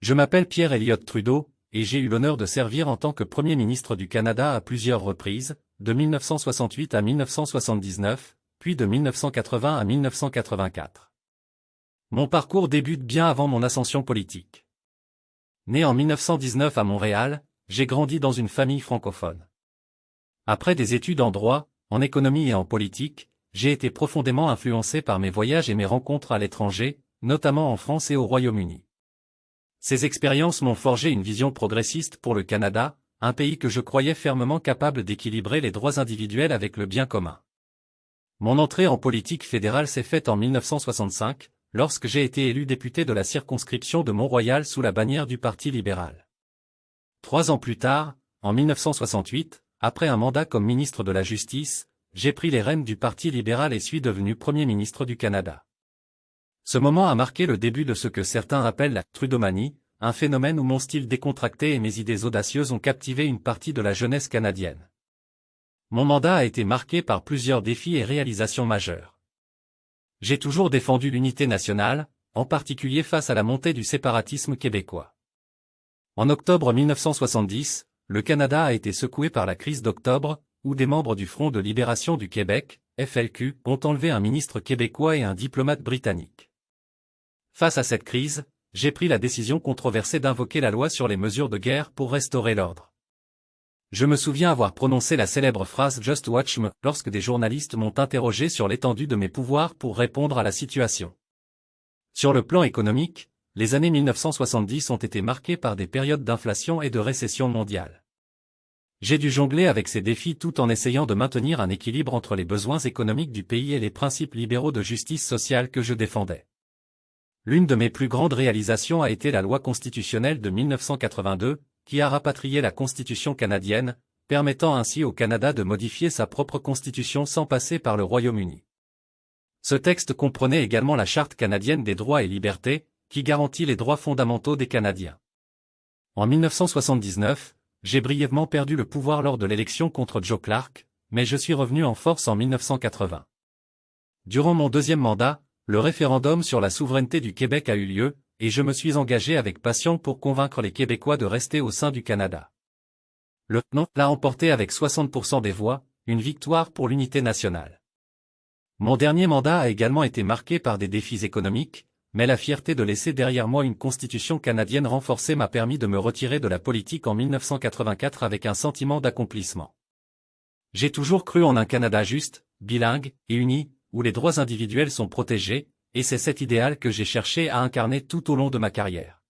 Je m'appelle Pierre Elliott Trudeau, et j'ai eu l'honneur de servir en tant que Premier ministre du Canada à plusieurs reprises, de 1968 à 1979, puis de 1980 à 1984. Mon parcours débute bien avant mon ascension politique. Né en 1919 à Montréal, j'ai grandi dans une famille francophone. Après des études en droit, en économie et en politique, j'ai été profondément influencé par mes voyages et mes rencontres à l'étranger, notamment en France et au Royaume-Uni. Ces expériences m'ont forgé une vision progressiste pour le Canada, un pays que je croyais fermement capable d'équilibrer les droits individuels avec le bien commun. Mon entrée en politique fédérale s'est faite en 1965, lorsque j'ai été élu député de la circonscription de Mont-Royal sous la bannière du Parti libéral. 3 ans plus tard, en 1968, après un mandat comme ministre de la Justice, j'ai pris les rênes du Parti libéral et suis devenu Premier ministre du Canada. Ce moment a marqué le début de ce que certains appellent la Trudeaumanie, un phénomène où mon style décontracté et mes idées audacieuses ont captivé une partie de la jeunesse canadienne. Mon mandat a été marqué par plusieurs défis et réalisations majeures. J'ai toujours défendu l'unité nationale, en particulier face à la montée du séparatisme québécois. En octobre 1970, le Canada a été secoué par la crise d'octobre, où des membres du Front de libération du Québec, FLQ, ont enlevé un ministre québécois et un diplomate britannique. Face à cette crise, j'ai pris la décision controversée d'invoquer la loi sur les mesures de guerre pour restaurer l'ordre. Je me souviens avoir prononcé la célèbre phrase « Just watch me » lorsque des journalistes m'ont interrogé sur l'étendue de mes pouvoirs pour répondre à la situation. Sur le plan économique, les années 1970 ont été marquées par des périodes d'inflation et de récession mondiale. J'ai dû jongler avec ces défis tout en essayant de maintenir un équilibre entre les besoins économiques du pays et les principes libéraux de justice sociale que je défendais. L'une de mes plus grandes réalisations a été la loi constitutionnelle de 1982, qui a rapatrié la Constitution canadienne, permettant ainsi au Canada de modifier sa propre constitution sans passer par le Royaume-Uni. Ce texte comprenait également la Charte canadienne des droits et libertés, qui garantit les droits fondamentaux des Canadiens. En 1979, j'ai brièvement perdu le pouvoir lors de l'élection contre Joe Clark, mais je suis revenu en force en 1980. Durant mon deuxième mandat, le référendum sur la souveraineté du Québec a eu lieu, et je me suis engagé avec passion pour convaincre les Québécois de rester au sein du Canada. Le non l'a emporté avec 60% des voix, une victoire pour l'unité nationale. Mon dernier mandat a également été marqué par des défis économiques, mais la fierté de laisser derrière moi une constitution canadienne renforcée m'a permis de me retirer de la politique en 1984 avec un sentiment d'accomplissement. J'ai toujours cru en un Canada juste, bilingue et uni, où les droits individuels sont protégés, et c'est cet idéal que j'ai cherché à incarner tout au long de ma carrière.